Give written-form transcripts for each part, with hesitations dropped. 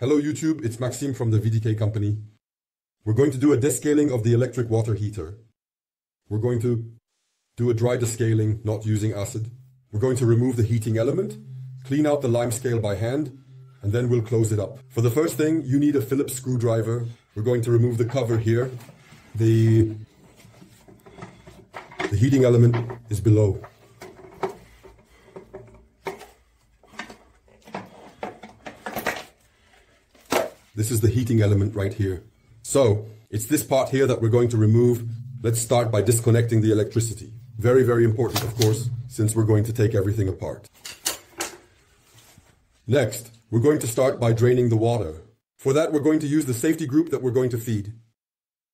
Hello YouTube, it's Maxime from the VDK company. We're going to do a descaling of the electric water heater. We're going to do a dry descaling, not using acid. We're going to remove the heating element, clean out the limescale by hand, and then we'll close it up. For the first thing, you need a Phillips screwdriver. We're going to remove the cover here. The heating element is below. This is the heating element right here. So, it's this part here that we're going to remove. Let's start by disconnecting the electricity. Very, very important, of course, since we're going to take everything apart. Next, we're going to start by draining the water. For that, we're going to use the safety group that we're going to feed.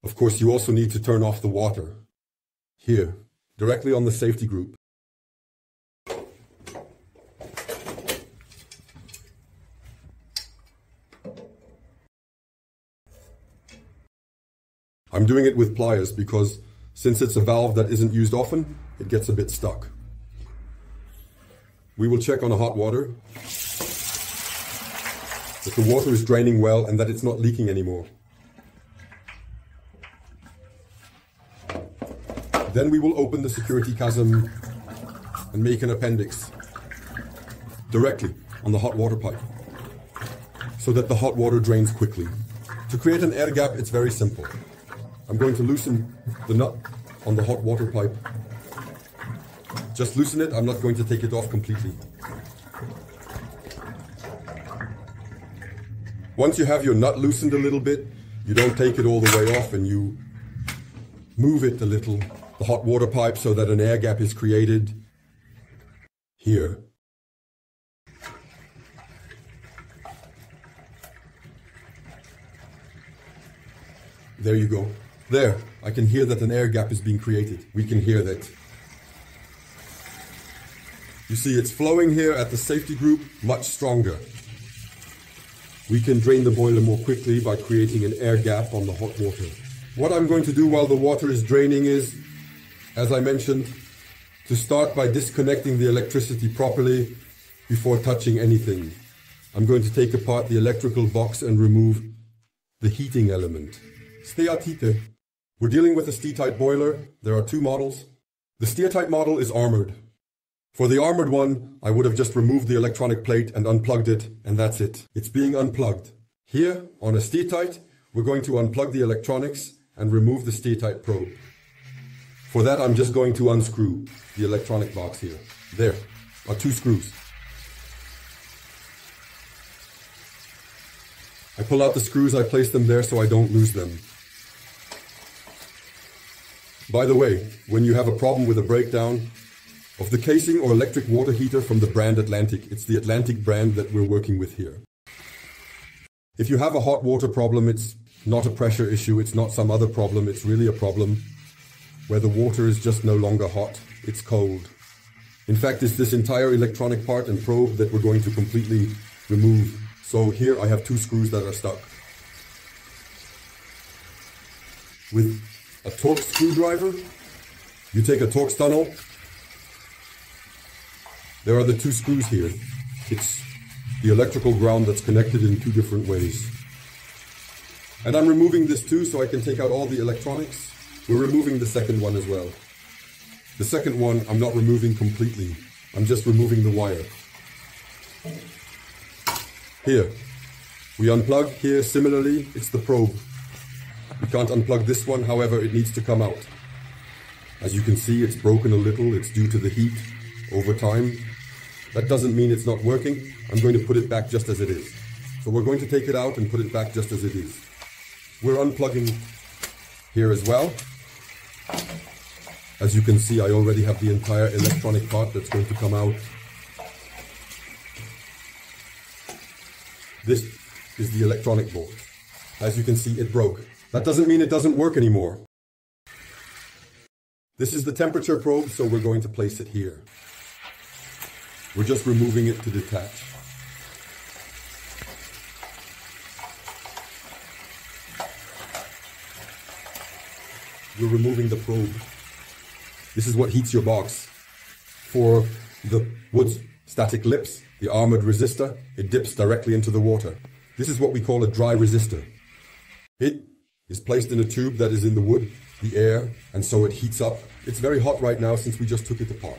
Of course, you also need to turn off the water. Here, directly on the safety group. I'm doing it with pliers because since it's a valve that isn't used often, it gets a bit stuck. We will check on the hot water that the water is draining well and that it's not leaking anymore. Then we will open the security chasm and make an appendix directly on the hot water pipe so that the hot water drains quickly. To create an air gap, it's very simple. I'm going to loosen the nut on the hot water pipe. Just loosen it, I'm not going to take it off completely. Once you have your nut loosened a little bit, you don't take it all the way off and you move it a little, the hot water pipe, so that an air gap is created here. There you go. There, I can hear that an air gap is being created. We can hear that. You see, it's flowing here at the safety group much stronger. We can drain the boiler more quickly by creating an air gap on the hot water. What I'm going to do while the water is draining is, as I mentioned, to start by disconnecting the electricity properly before touching anything. I'm going to take apart the electrical box and remove the heating element. Steatite. We're dealing with a steatite boiler. There are two models. The steatite model is armored. For the armored one, I would have just removed the electronic plate and unplugged it, and that's it. It's being unplugged. Here, on a steatite, we're going to unplug the electronics and remove the steatite probe. For that, I'm just going to unscrew the electronic box here. There are two screws. I pull out the screws, I place them there so I don't lose them. By the way, when you have a problem with a breakdown of the casing or electric water heater from the brand Atlantic, it's the Atlantic brand that we're working with here. If you have a hot water problem, it's not a pressure issue, it's not some other problem, it's really a problem where the water is just no longer hot, it's cold. In fact, it's this entire electronic part and probe that we're going to completely remove. So here I have two screws that are stuck. With a Torx screwdriver, you take a Torx tunnel. There are the two screws here. It's the electrical ground that's connected in two different ways. And I'm removing this too so I can take out all the electronics. We're removing the second one as well. The second one I'm not removing completely. I'm just removing the wire. Here, we unplug. Here, similarly, it's the probe. We can't unplug this one, however, it needs to come out. As you can see, it's broken a little. It's due to the heat over time. That doesn't mean it's not working. I'm going to put it back just as it is. So we're going to take it out and put it back just as it is. We're unplugging here as well. As you can see, I already have the entire electronic part that's going to come out. This is the electronic board. As you can see, it broke. That doesn't mean it doesn't work anymore. This is the temperature probe, so we're going to place it here. We're just removing it to detach. We're removing the probe. This is what heats your box. For the wood static lips, the armored resistor, it dips directly into the water. This is what we call a dry resistor. It is placed in a tube that is in the wood, the air, and so it heats up. It's very hot right now since we just took it apart.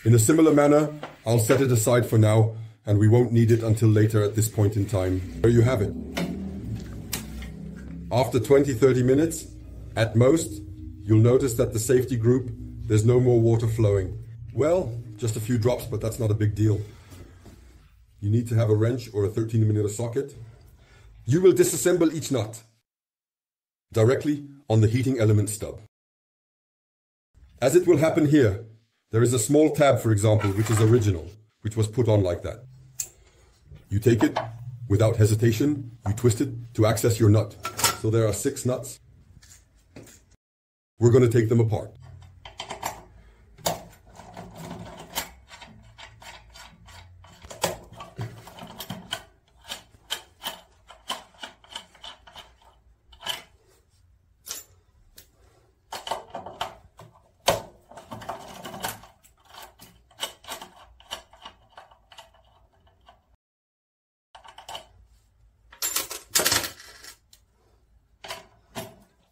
In a similar manner, I'll set it aside for now, and we won't need it until later at this point in time. There you have it. After 20-30 minutes, at most, you'll notice that the safety group, there's no more water flowing. Well, just a few drops, but that's not a big deal. You need to have a wrench or a 13mm socket. You will disassemble each nut directly on the heating element stub. As it will happen here, there is a small tab, for example, which is original, which was put on like that. You take it without hesitation, you twist it to access your nut. So there are 6 nuts. We're going to take them apart.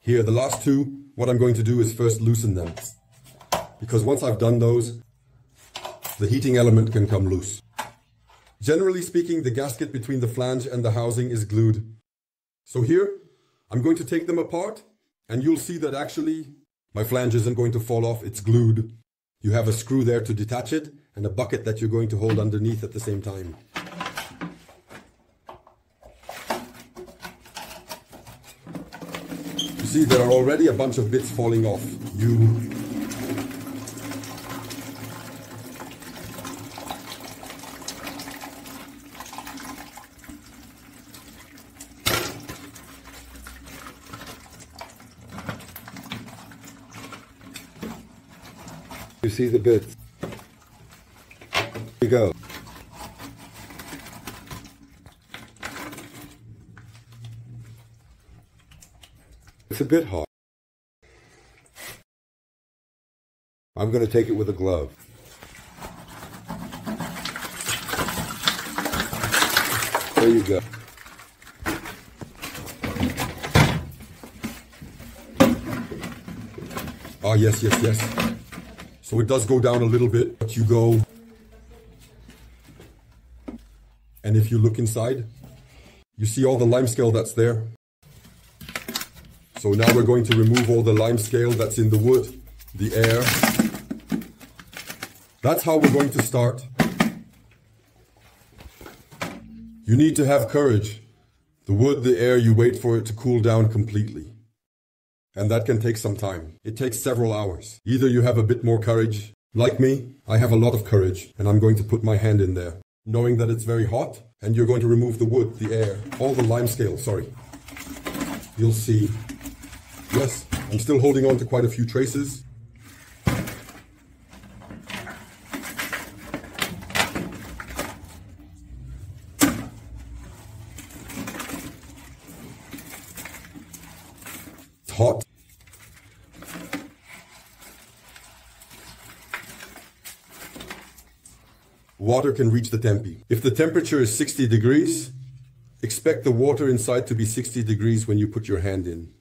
Here, the last 2, what I'm going to do is first loosen them. Because once I've done those, the heating element can come loose. Generally speaking, the gasket between the flange and the housing is glued. So here, I'm going to take them apart, and you'll see that actually my flange isn't going to fall off, it's glued. You have a screw there to detach it, and a bucket that you're going to hold underneath at the same time. See, there are already a bunch of bits falling off. You see the bits. Here we go. It's a bit hard. I'm going to take it with a glove. There you go. Ah, yes. So it does go down a little bit, but you go. And if you look inside, you see all the limescale that's there. So now we're going to remove all the limescale that's in the wood, the air. That's how we're going to start. You need to have courage. The wood, the air, you wait for it to cool down completely. And that can take some time. It takes several hours. Either you have a bit more courage. Like me, I have a lot of courage, and I'm going to put my hand in there, knowing that it's very hot, and you're going to remove the wood, the air, all the limescale, sorry. You'll see. Yes, I'm still holding on to quite a few traces. It's hot. Water can reach the tempi. If the temperature is 60 degrees, expect the water inside to be 60 degrees when you put your hand in.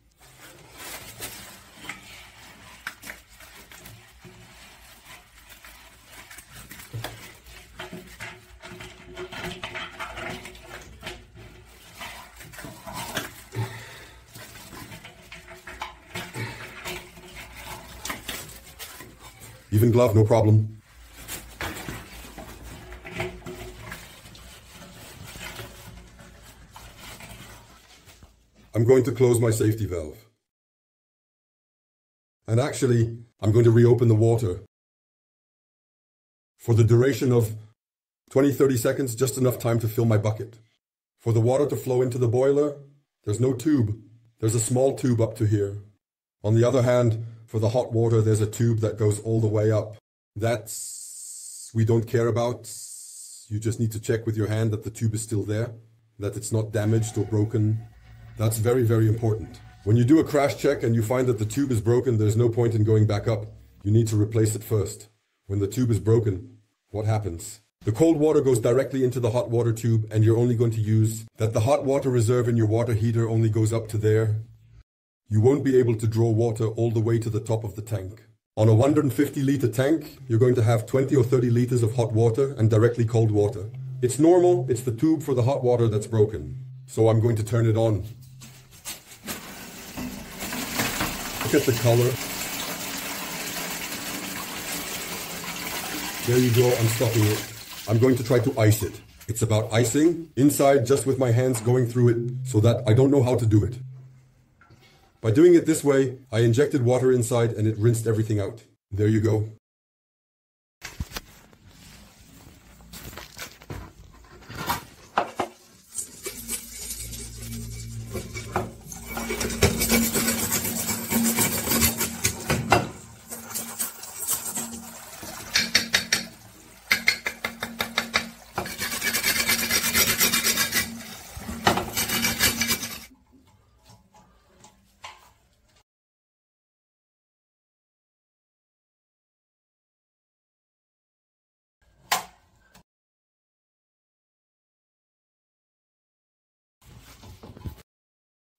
Even glove, no problem. I'm going to close my safety valve. And actually, I'm going to reopen the water. For the duration of 20-30 seconds, just enough time to fill my bucket. For the water to flow into the boiler, there's no tube. There's a small tube up to here. On the other hand, for the hot water, there's a tube that goes all the way up. That's we don't care about. You just need to check with your hand that the tube is still there, that it's not damaged or broken. That's very, very important. When you do a crash check and you find that the tube is broken, there's no point in going back up. You need to replace it first. When the tube is broken, what happens? The cold water goes directly into the hot water tube, and you're only going to use that the hot water reserve in your water heater only goes up to there. You won't be able to draw water all the way to the top of the tank. On a 150-liter tank, you're going to have 20 or 30 liters of hot water and directly cold water. It's normal, it's the tube for the hot water that's broken. So I'm going to turn it on. Look at the color. There you go, I'm stopping it. I'm going to try to ice it. It's about icing inside just with my hands going through it so that I don't know how to do it. By doing it this way, I injected water inside and it rinsed everything out. There you go.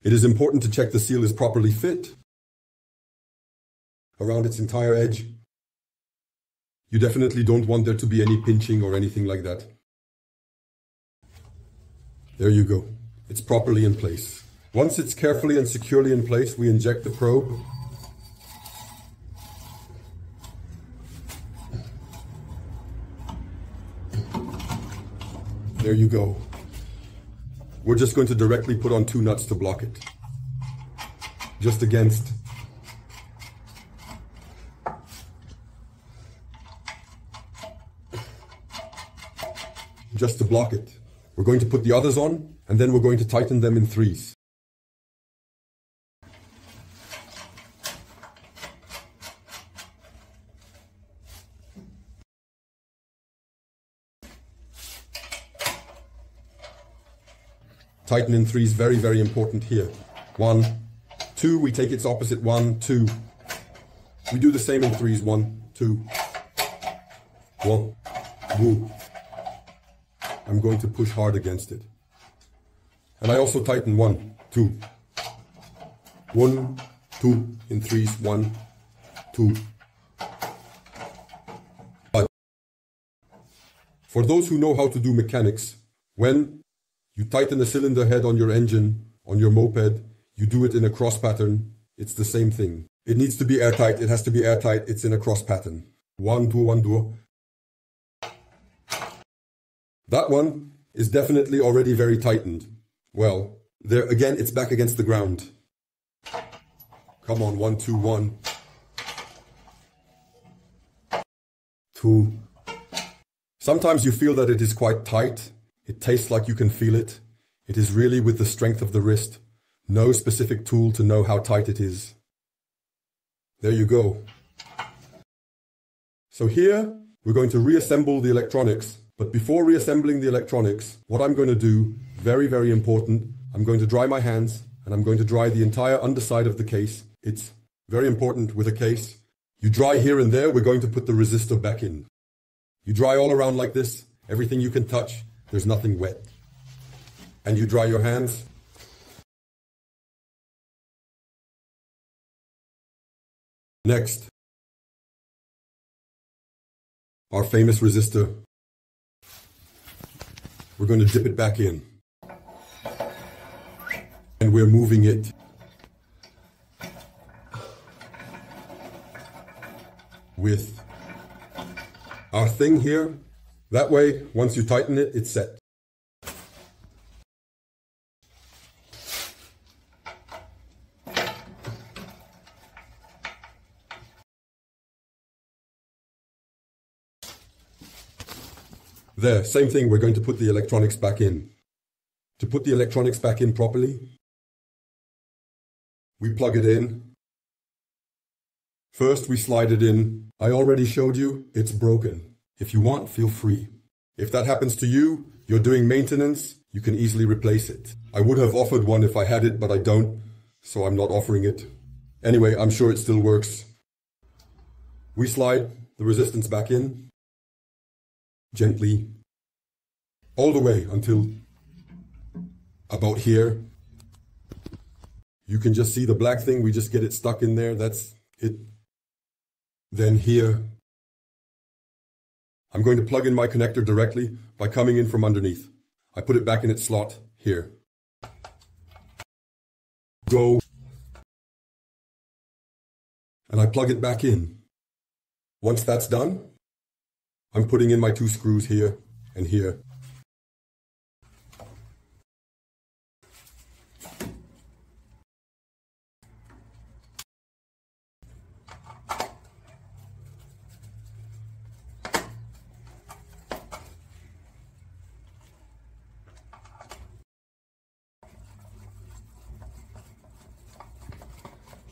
It is important to check the seal is properly fit around its entire edge. You definitely don't want there to be any pinching or anything like that. There you go. It's properly in place. Once it's carefully and securely in place, we inject the probe. There you go. We're just going to directly put on 2 nuts to block it. Just against. Just to block it. We're going to put the others on, and then we're going to tighten them in 3s. Tighten in 3s, very, very important here. 1, 2, we take its opposite, 1, 2. We do the same in 3s, 1, 2. 1, woo. I'm going to push hard against it. And I also tighten 1, 2. 1, 2, in 3s, 1, 2. But for those who know how to do mechanics, when you tighten the cylinder head on your engine, on your moped, you do it in a cross pattern. It's the same thing. It needs to be airtight. It has to be airtight. It's in a cross pattern. 1, 2, 1, 2. That one is definitely already very tightened. Well, there again, it's back against the ground. Come on, 1, 2, 1. 2. Sometimes you feel that it is quite tight. It tastes like you can feel it. It is really with the strength of the wrist. No specific tool to know how tight it is. There you go. So here, we're going to reassemble the electronics. But before reassembling the electronics, what I'm going to do, very, very important, I'm going to dry my hands and I'm going to dry the entire underside of the case. It's very important with a case. You dry here and there, we're going to put the resistor back in. You dry all around like this, everything you can touch. There's nothing wet. And you dry your hands. Next, our famous resistor. We're going to dip it back in. And we're moving it. With our thing here. That way, once you tighten it, it's set. There, same thing, we're going to put the electronics back in. To put the electronics back in properly, we plug it in. First, we slide it in. I already showed you, it's broken. If you want, feel free. If that happens to you, you're doing maintenance, you can easily replace it. I would have offered one if I had it, but I don't, so I'm not offering it. Anyway, I'm sure it still works. We slide the resistance back in. gently, all the way until about here. You can just see the black thing, we just get it stuck in there, that's it. Then here, I'm going to plug in my connector directly by coming in from underneath. I put it back in its slot here. Go. And I plug it back in. Once that's done, I'm putting in my 2 screws here and here.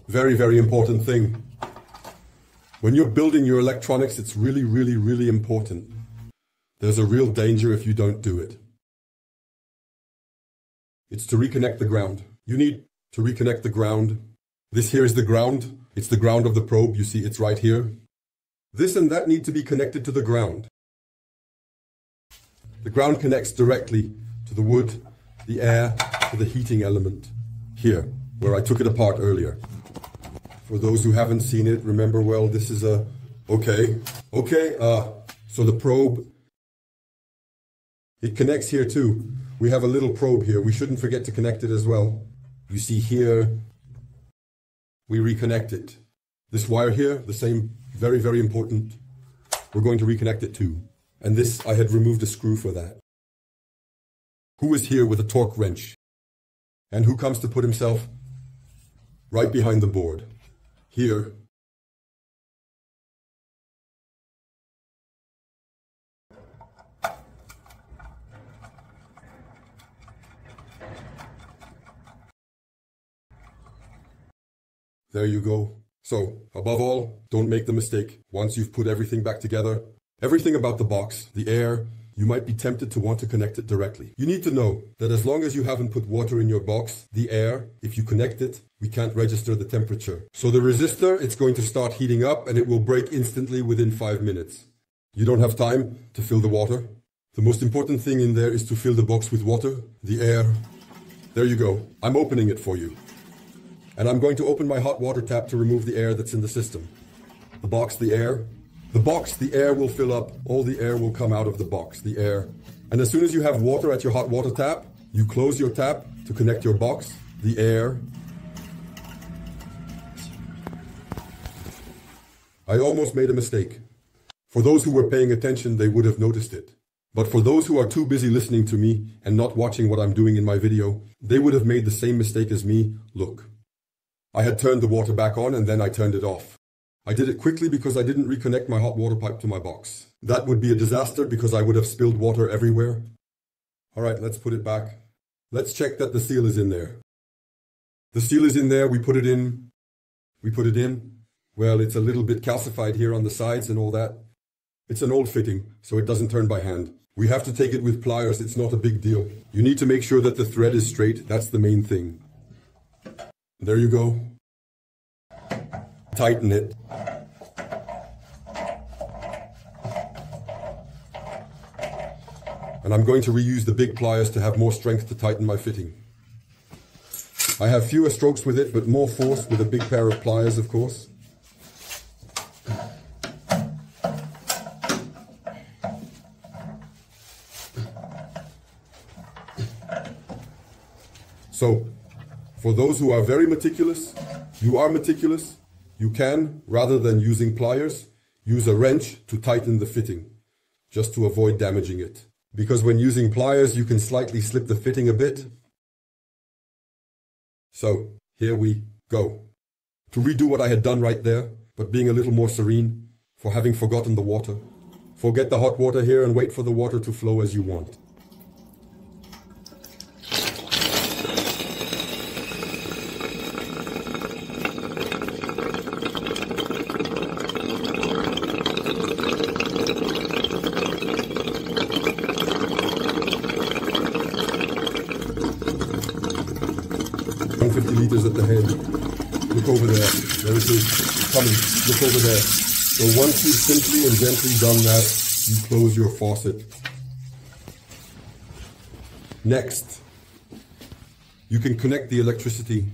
Very, very important thing. When you're building your electronics, it's really, really, really important. There's a real danger if you don't do it. It's to reconnect the ground. You need to reconnect the ground. This here is the ground. It's the ground of the probe. You see, it's right here. This and that need to be connected to the ground. The ground connects directly to the wood, the air, to the heating element. Here, where I took it apart earlier. For those who haven't seen it, remember, well, this is a, so the probe, it connects here too. We have a little probe here. We shouldn't forget to connect it as well. You see here, we reconnect it. This wire here, the same, very, very important. We're going to reconnect it too. And this, I had removed a screw for that. Who is here with a torque wrench? And who comes to put himself right behind the board? Here. There you go. So, above all, don't make the mistake. Once you've put everything back together, everything about the box, the air, you might be tempted to want to connect it directly. You need to know that as long as you haven't put water in your box, the air, if you connect it, we can't register the temperature. So the resistor, it's going to start heating up and it will break instantly within 5 minutes. You don't have time to fill the water. The most important thing in there is to fill the box with water, the air. There you go. I'm opening it for you. And I'm going to open my hot water tap to remove the air that's in the system. The box, the air. The box, the air will fill up. All the air will come out of the box, the air. And as soon as you have water at your hot water tap, you close your tap to connect your box, the air. I almost made a mistake. For those who were paying attention, they would have noticed it. But for those who are too busy listening to me and not watching what I'm doing in my video, they would have made the same mistake as me. Look. I had turned the water back on and then I turned it off. I did it quickly because I didn't reconnect my hot water pipe to my box. That would be a disaster because I would have spilled water everywhere. All right, let's put it back. Let's check that the seal is in there. The seal is in there, we put it in. Well, it's a little bit calcified here on the sides and all that. It's an old fitting, so it doesn't turn by hand. We have to take it with pliers, it's not a big deal. You need to make sure that the thread is straight, that's the main thing. There you go. Tighten it. And I'm going to reuse the big pliers to have more strength to tighten my fitting. I have fewer strokes with it, but more force with a big pair of pliers, of course. So, for those who are very meticulous, you can, rather than using pliers, use a wrench to tighten the fitting, just to avoid damaging it. Because when using pliers, you can slightly slip the fitting a bit. So, here we go. To redo what I had done right there, but being a little more serene, for having forgotten the water. Forget the hot water here and wait for the water to flow as you want. Liters at the head. Look over there. There it is. It's coming. Look over there. So once you've simply and gently done that, you close your faucet. Next, you can connect the electricity.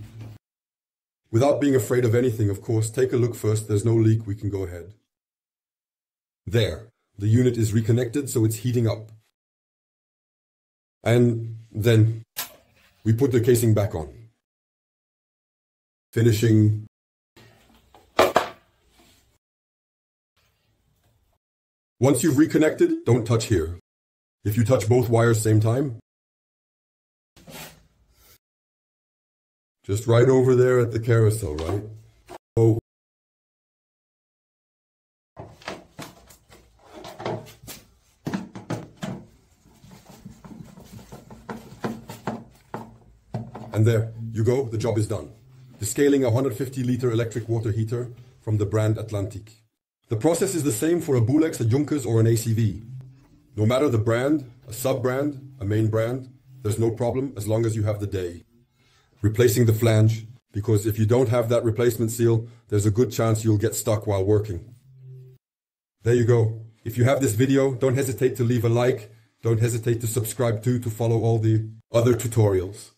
Without being afraid of anything, of course, take a look first. There's no leak, we can go ahead. There, the unit is reconnected, so it's heating up. And then we put the casing back on. Finishing. Once you've reconnected, don't touch here. If you touch both wires same time, just right over there at the carousel, right? So, and there you go, the job is done. Descaling a 150-liter electric water heater from the brand Atlantic. The process is the same for a Bulex, a Junkers, or an ACV. No matter the brand, a sub-brand, a main brand, there's no problem as long as you have the day. Replacing the flange, because if you don't have that replacement seal, there's a good chance you'll get stuck while working. There you go. If you have this video, don't hesitate to leave a like. Don't hesitate to subscribe too to follow all the other tutorials.